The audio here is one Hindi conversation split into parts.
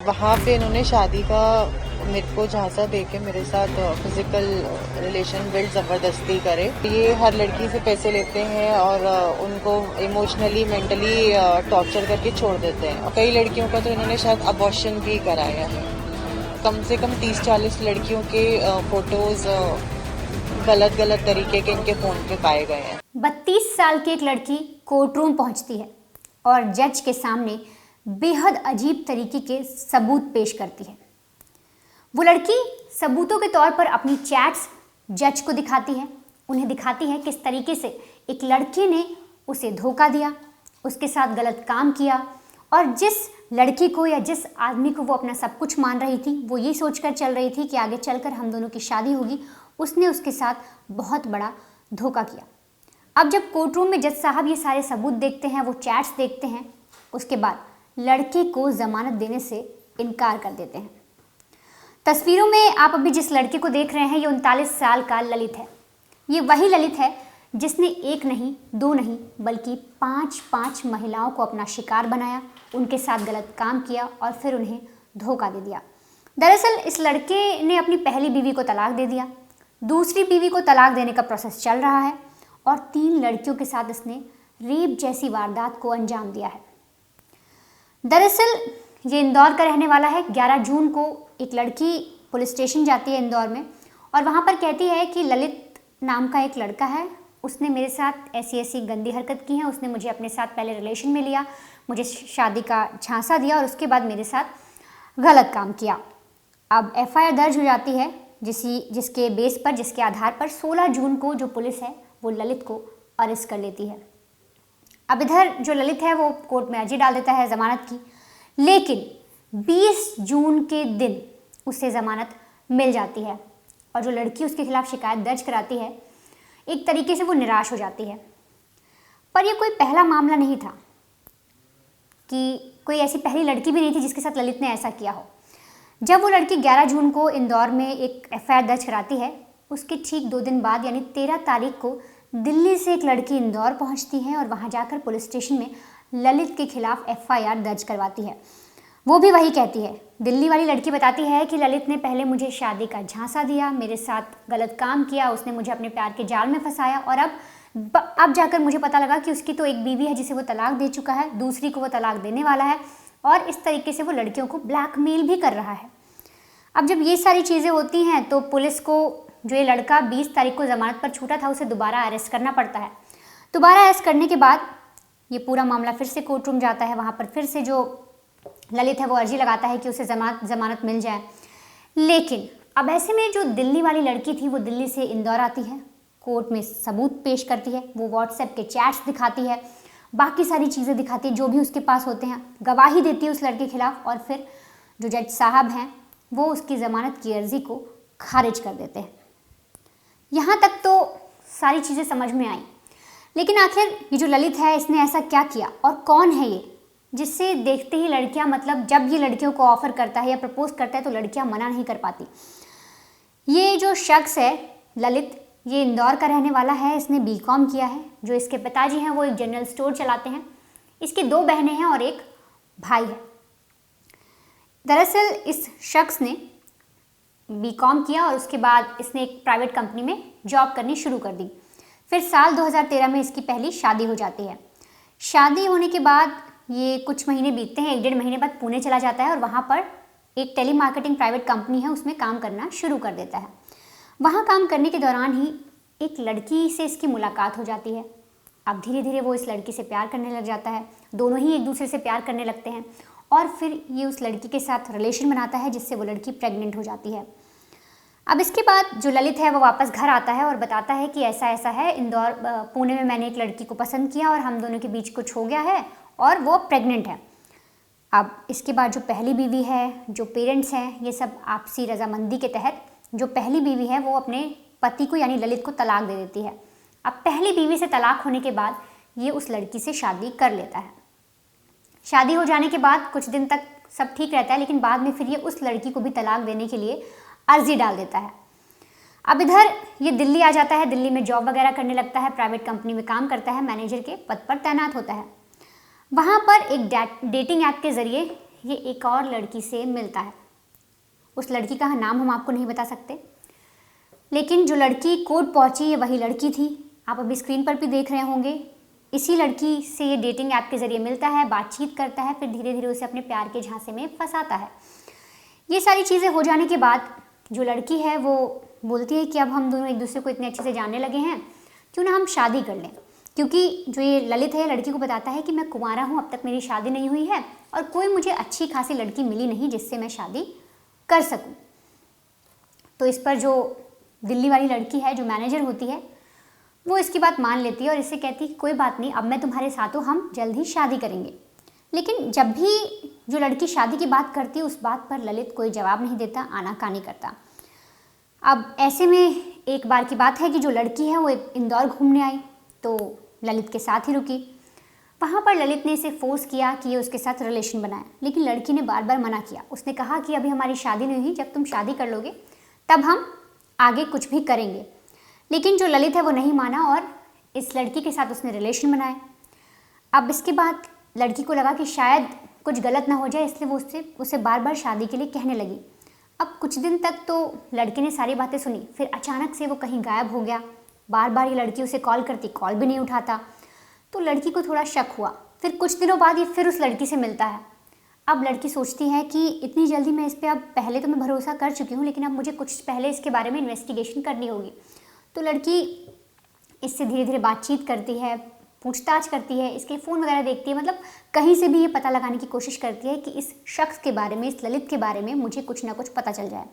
वहाँ पे इन्होंने शादी का मेरे को झांसा दे के मेरे साथ फिजिकल रिलेशन बिल्ड जबरदस्ती करे। ये हर लड़की से पैसे लेते हैं और उनको इमोशनली मेंटली टॉर्चर करके छोड़ देते हैं। कई लड़कियों का तो इन्होंने शायद अबॉर्शन भी कराया है। कम से कम 30-40 लड़कियों के फोटोज गलत गलत तरीके के इनके फोन पे पाए गए हैं। 32 साल की एक लड़की कोर्ट रूम पहुंचती है और जज के सामने बेहद अजीब तरीके के सबूत पेश करती है। वो लड़की सबूतों के तौर पर अपनी चैट्स जज को दिखाती है। उन्हें दिखाती है किस तरीके से एक लड़के ने उसे धोखा दिया, उसके साथ गलत काम किया, और जिस लड़की को या जिस आदमी को वो अपना सब कुछ मान रही थी, वो ये सोचकर चल रही थी कि आगे चलकर हम दोनों की शादी होगी, उसने उसके साथ बहुत बड़ा धोखा किया। अब जब कोर्ट रूम में जज साहब ये सारे सबूत देखते हैं, वो चैट्स देखते हैं, उसके बाद लड़के को जमानत देने से इनकार कर देते हैं। तस्वीरों में आप अभी जिस लड़के को देख रहे हैं, ये 39 साल का ललित है। ये वही ललित है जिसने एक नहीं, दो नहीं, बल्कि 5 महिलाओं को अपना शिकार बनाया, उनके साथ गलत काम किया और फिर उन्हें धोखा दे दिया। दरअसल इस लड़के ने अपनी पहली बीवी को तलाक दे दिया, दूसरी बीवी को तलाक देने का प्रोसेस चल रहा है और 3 लड़कियों के साथ इसने रेप जैसी वारदात को अंजाम दिया है। दरअसल ये इंदौर का रहने वाला है। 11 जून को एक लड़की पुलिस स्टेशन जाती है इंदौर में और वहाँ पर कहती है कि ललित नाम का एक लड़का है, उसने मेरे साथ ऐसी ऐसी गंदी हरकत की है, उसने मुझे अपने साथ पहले रिलेशन में लिया, मुझे शादी का झांसा दिया और उसके बाद मेरे साथ गलत काम किया। अब एफआईआर दर्ज हो जाती है जिसके बेस पर, जिसके आधार पर 16 जून को जो पुलिस है वो ललित को अरेस्ट कर लेती है। अब इधर जो ललित है वो कोर्ट में अर्जी डाल देता है जमानत की, लेकिन 20 जून के दिन उसे जमानत मिल जाती है और जो लड़की उसके खिलाफ शिकायत दर्ज कराती है, एक तरीके से वो निराश हो जाती है। पर ये कोई पहला मामला नहीं था कि कोई ऐसी पहली लड़की भी नहीं थी जिसके साथ ललित ने ऐसा किया हो। जब वो लड़की 11 जून को इंदौर में एक एफआईआर दर्ज कराती है, उसके ठीक 2 दिन बाद यानी 13 तारीख को दिल्ली से एक लड़की इंदौर पहुंचती है और वहां जाकर पुलिस स्टेशन में ललित के खिलाफ एफआईआर दर्ज करवाती है। वो भी वही कहती है, दिल्ली वाली लड़की बताती है कि ललित ने पहले मुझे शादी का झांसा दिया, मेरे साथ गलत काम किया, उसने मुझे अपने प्यार के जाल में फंसाया और अब जाकर मुझे पता लगा कि उसकी तो एक बीवी है जिसे वो तलाक दे चुका है, दूसरी को वो तलाक देने वाला है और इस तरीके से वो लड़कियों को ब्लैकमेल भी कर रहा है। अब जब ये सारी चीज़ें होती हैं तो पुलिस को जो ये लड़का 20 तारीख को ज़मानत पर छूटा था, उसे दोबारा अरेस्ट करना पड़ता है। दोबारा अरेस्ट करने के बाद ये पूरा मामला फिर से कोर्ट रूम जाता है। वहाँ पर फिर से जो ललित है वो अर्जी लगाता है कि उसे जमानत मिल जाए। लेकिन अब ऐसे में जो दिल्ली वाली लड़की थी वो दिल्ली से इंदौर आती है, कोर्ट में सबूत पेश करती है, वो व्हाट्सएप के चैट्स दिखाती है, बाकी सारी चीज़ें दिखाती है जो भी उसके पास होते हैं, गवाही देती है उस लड़के के खिलाफ और फिर जो जज साहब हैं वो उसकी ज़मानत की अर्जी को खारिज कर देते हैं। यहाँ तक तो सारी चीज़ें समझ में आई, लेकिन आखिर ये जो ललित है इसने ऐसा क्या किया और कौन है ये जिससे देखते ही लड़कियाँ, मतलब जब ये लड़कियों को ऑफर करता है या प्रपोज करता है तो लड़कियाँ मना नहीं कर पाती। ये जो शख्स है ललित, ये इंदौर का रहने वाला है, इसने बीकॉम किया है। जो इसके पिताजी हैं वो एक जनरल स्टोर चलाते हैं, इसकी 2 बहनें हैं और एक भाई है। दरअसल इस शख्स ने बीकॉम किया और उसके बाद इसने एक प्राइवेट कंपनी में जॉब करनी शुरू कर दी। फिर साल 2013 में इसकी पहली शादी हो जाती है। शादी होने के बाद ये कुछ महीने बीतते हैं, 1-1.5 महीने बाद पुणे चला जाता है और वहाँ पर एक टेलीमार्केटिंग प्राइवेट कंपनी है, उसमें काम करना शुरू कर देता है। वहाँ काम करने के दौरान ही एक लड़की से इसकी मुलाकात हो जाती है। अब धीरे धीरे वो इस लड़की से प्यार करने लग जाता है, दोनों ही एक दूसरे से प्यार करने लगते हैं और फिर ये उस लड़की के साथ रिलेशन बनाता है जिससे वो लड़की प्रेग्नेंट हो जाती है। अब इसके बाद जो ललित है वो वापस घर आता है और बताता है कि ऐसा ऐसा है, इंदौर पुणे में मैंने एक लड़की को पसंद किया और हम दोनों के बीच कुछ हो गया है और वो प्रेग्नेंट है। अब इसके बाद जो पहली बीवी है, जो पेरेंट्स हैं, ये सब आपसी रजामंदी के तहत जो पहली बीवी है वो अपने पति को यानी ललित को तलाक दे देती है। अब पहली बीवी से तलाक होने के बाद ये उस लड़की से शादी कर लेता है। शादी हो जाने के बाद कुछ दिन तक सब ठीक रहता है, लेकिन बाद में फिर ये उस लड़की को भी तलाक देने के लिए अर्जी डाल देता है। अब इधर ये दिल्ली आ जाता है, दिल्ली में जॉब वगैरह करने लगता है, प्राइवेट कंपनी में काम करता है, मैनेजर के पद पर तैनात होता है। वहाँ पर एक डेटिंग ऐप के ज़रिए ये एक और लड़की से मिलता है। उस लड़की का नाम हम आपको नहीं बता सकते, लेकिन जो लड़की कोर्ट पहुंची ये वही लड़की थी। आप अभी स्क्रीन पर भी देख रहे होंगे। इसी लड़की से ये डेटिंग ऐप के ज़रिए मिलता है, बातचीत करता है, फिर धीरे धीरे उसे अपने प्यार के झांसे में फंसाता है। ये सारी चीज़ें हो जाने के बाद जो लड़की है वो बोलती है कि अब हम दोनों एक दूसरे को इतने अच्छे से जानने लगे हैं, क्यों ना हम शादी कर लें। क्योंकि जो ये ललित है लड़की को बताता है कि मैं कुंवारा हूँ, अब तक मेरी शादी नहीं हुई है और कोई मुझे अच्छी खासी लड़की मिली नहीं जिससे मैं शादी कर सकूँ। तो इस पर जो दिल्ली वाली लड़की है, जो मैनेजर होती है, वो इसकी बात मान लेती है और इससे कहती है कि कोई बात नहीं, अब मैं तुम्हारे साथ हूँ, हम जल्द ही शादी करेंगे। लेकिन जब भी जो लड़की शादी की बात करती है उस बात पर ललित कोई जवाब नहीं देता, आनाकानी करता। अब ऐसे में एक बार की बात है कि जो लड़की है वो इंदौर घूमने आई तो ललित के साथ ही रुकी। वहाँ पर ललित ने इसे फोर्स किया कि ये उसके साथ रिलेशन बनाए, लेकिन लड़की ने बार बार मना किया। उसने कहा कि अभी हमारी शादी नहीं हुई, जब तुम शादी कर लोगे तब हम आगे कुछ भी करेंगे। लेकिन जो ललित है वो नहीं माना और इस लड़की के साथ उसने रिलेशन बनाए। अब इसके बाद लड़की को लगा कि शायद कुछ गलत ना हो जाए, इसलिए वो उसे बार बार शादी के लिए कहने लगी। अब कुछ दिन तक तो लड़के ने सारी बातें सुनी, फिर अचानक से वो कहीं गायब हो गया। बार बार ये लड़की उसे कॉल करती, कॉल भी नहीं उठाता। तो लड़की को थोड़ा शक हुआ। फिर कुछ दिनों बाद ये फिर उस लड़की से मिलता है। अब लड़की सोचती है कि इतनी जल्दी मैं इस पर, अब पहले तो मैं भरोसा कर चुकी हूँ, लेकिन अब मुझे कुछ पहले इसके बारे में इन्वेस्टिगेशन करनी होगी। तो लड़की इससे धीरे धीरे बातचीत करती है, पूछताछ करती है, इसके फ़ोन वगैरह देखती है, मतलब कहीं से भी ये पता लगाने की कोशिश करती है कि इस शख्स के बारे में, इस ललित के बारे में मुझे कुछ ना कुछ पता चल जाए।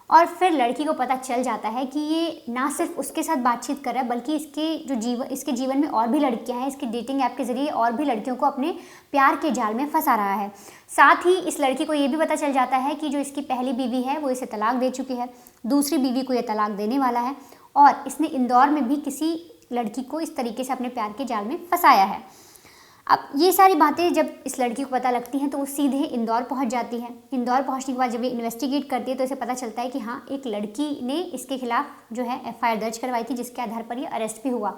और फिर लड़की को पता चल जाता है कि ये ना सिर्फ उसके साथ बातचीत कर रहा है, बल्कि इसके जीवन में और भी लड़कियां हैं। इसके डेटिंग ऐप के ज़रिए और भी लड़कियों को अपने प्यार के जाल में फंसा रहा है। साथ ही इस लड़की को ये भी पता चल जाता है कि जो इसकी पहली बीवी है वो इसे तलाक दे चुकी है, दूसरी बीवी को ये तलाक देने वाला है और इसने इंदौर में भी किसी लड़की को इस तरीके से अपने प्यार के जाल में फंसाया है। अब ये सारी बातें जब इस लड़की को पता लगती हैं तो वो सीधे इंदौर पहुंच जाती है। इंदौर पहुंचने के बाद जब ये इन्वेस्टिगेट करती है तो इसे पता चलता है कि हाँ, एक लड़की ने इसके खिलाफ जो है FIR दर्ज करवाई थी, जिसके आधार पर ये अरेस्ट भी हुआ।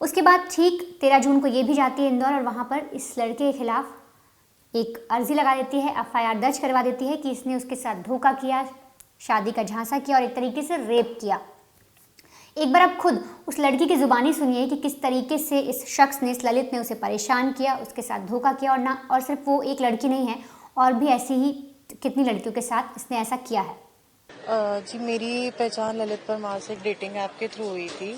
उसके बाद ठीक 13 जून को ये भी जाती है इंदौर और वहाँ पर इस लड़के के खिलाफ एक अर्जी लगा देती है, FIR दर्ज करवा देती है कि इसने उसके साथ धोखा किया, शादी का झांसा किया और एक तरीके से रेप किया। एक बार आप खुद उस लड़की की ज़ुबानी सुनिए कि किस तरीके से इस शख्स ने, इस ललित ने उसे परेशान किया, उसके साथ धोखा किया। और सिर्फ वो एक लड़की नहीं है, और भी ऐसी ही कितनी लड़कियों के साथ इसने ऐसा किया है। जी, मेरी पहचान ललित परमार से एक डेटिंग ऐप के थ्रू हुई थी,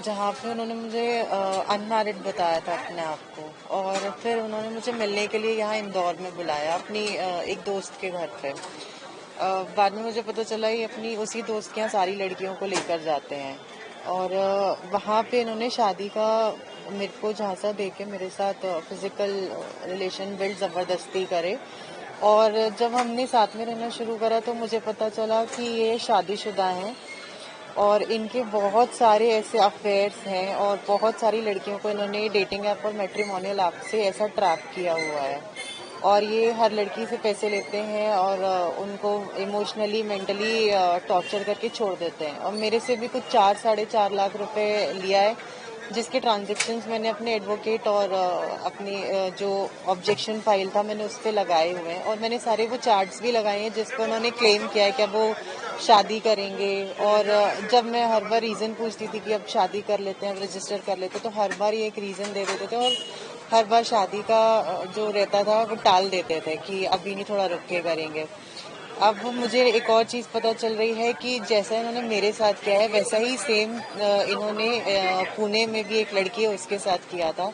जहाँ पे उन्होंने मुझे अनमैरिड बताया था अपने आप को, और फिर उन्होंने मुझे मिलने के लिए यहाँ इंदौर में बुलाया अपनी एक दोस्त के घर पे। बाद में मुझे पता चला ये अपनी उसी दोस्त के यहाँ सारी लड़कियों को लेकर जाते हैं और वहाँ पे इन्होंने शादी का मेरे को झांसा दे के मेरे साथ फिजिकल रिलेशन बिल्ड ज़बरदस्ती करे। और जब हमने साथ में रहना शुरू करा तो मुझे पता चला कि ये शादीशुदा हैं और इनके बहुत सारे ऐसे अफेयर्स हैं और बहुत सारी लड़कियों को इन्होंने डेटिंग ऐप और मैट्रिमोनियल ऐप से ऐसा ट्रैप किया हुआ है। और ये हर लड़की से पैसे लेते हैं और उनको इमोशनली मेंटली टॉर्चर करके छोड़ देते हैं। और मेरे से भी कुछ 4-4.5 लाख रुपए लिया है, जिसके ट्रांजैक्शंस मैंने अपने एडवोकेट और अपनी जो ऑब्जेक्शन फाइल था मैंने उस पर लगाए हुए हैं। और मैंने सारे वो चार्ट्स भी लगाए हैं जिस पर उन्होंने क्लेम किया है कि अब वो शादी करेंगे। और जब मैं हर बार रीज़न पूछती थी कि अब शादी कर लेते हैं, अब रजिस्टर कर लेते, तो हर बार ये एक रीज़न दे देते थे और हर बार शादी का जो रहता था वो टाल देते थे कि अभी नहीं, थोड़ा रुक के करेंगे। अब मुझे एक और चीज़ पता चल रही है कि जैसा इन्होंने मेरे साथ किया है वैसा ही सेम इन्होंने पुणे में भी एक लड़की है उसके साथ किया था।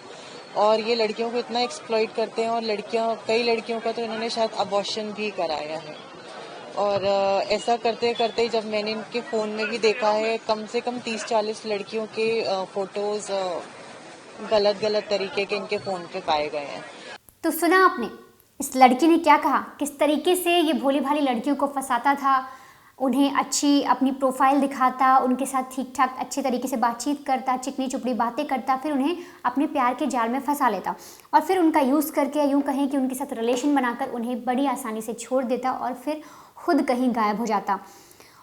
और ये लड़कियों को इतना एक्सप्लॉइट करते हैं और कई लड़कियों का तो इन्होंने शायद अबॉर्शन भी कराया है। और ऐसा करते करते जब मैंने इनके फ़ोन में भी देखा है, कम से कम 30-40 लड़कियों के फ़ोटोज़ गलत तरीके के इनके फ़ोन पे पाए गए हैं। तो सुना आपने इस लड़की ने क्या कहा, किस तरीके से ये भोली भाली लड़कियों को फंसाता था, उन्हें अच्छी अपनी प्रोफाइल दिखाता, उनके साथ ठीक ठाक अच्छे तरीके से बातचीत करता, चिकनी चुपड़ी बातें करता, फिर उन्हें अपने प्यार के जाल में फंसा लेता और फिर उनका यूज़ करके, यूँ कहें कि उनके साथ रिलेशन बनाकर उन्हें बड़ी आसानी से छोड़ देता और फिर खुद कहीं गायब हो जाता।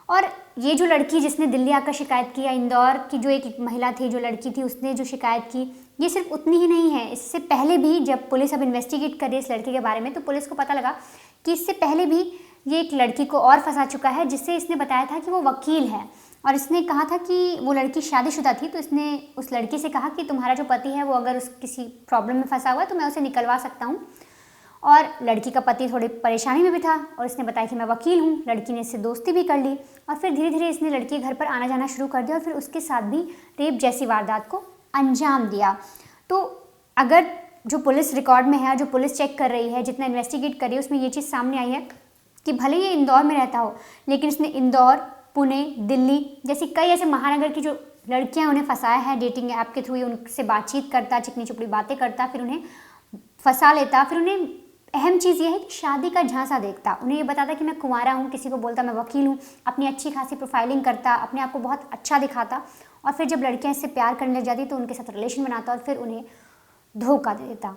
और ये जो लड़की जिसने दिल्ली आकर शिकायत की, या इंदौर की जो एक महिला थी, जो लड़की थी, उसने जो शिकायत की, ये सिर्फ उतनी ही नहीं है, इससे पहले भी जब पुलिस अब इन्वेस्टिगेट कर रही है इस लड़की के बारे में, तो पुलिस को पता लगा कि इससे पहले भी ये एक लड़की को और फंसा चुका है, जिससे इसने बताया था कि वो वकील है और इसने कहा था कि वो लड़की शादीशुदा थी। तो इसने उस लड़की से कहा कि तुम्हारा जो पति है वो अगर उस किसी प्रॉब्लम में फंसा हुआ है तो मैं उसे निकलवा सकता हूँ। और लड़की का पति थोड़ी परेशानी में भी था और इसने बताया कि मैं वकील हूँ। लड़की ने इससे दोस्ती भी कर ली और फिर धीरे धीरे इसने लड़की के घर पर आना जाना शुरू कर दिया और फिर उसके साथ भी रेप जैसी वारदात को अंजाम दिया। तो अगर जो पुलिस रिकॉर्ड में है, जो पुलिस चेक कर रही है, जितना इन्वेस्टिगेट कर रही है, उसमें ये चीज़ सामने आई है कि भले ये इंदौर में रहता हो, लेकिन इसने इंदौर, पुणे, दिल्ली जैसी कई ऐसे महानगर की जो लड़कियां उन्हें फंसाया है, डेटिंग ऐप के थ्रू उनसे बातचीत करता, चिकनी चुपड़ी बातें करता, फिर उन्हें फंसा लेता। फिर उन्हें अहम चीज़ ये है कि शादी का झांसा देखता, उन्हें ये बताता कि मैं कुंवारा हूँ, किसी को बोलता मैं वकील हूँ, अपनी अच्छी खासी प्रोफाइलिंग करता, अपने आप को बहुत अच्छा दिखाता और फिर जब लड़कियाँ इससे प्यार करने लग जाती तो उनके साथ रिलेशन बनाता और फिर उन्हें धोखा दे देता।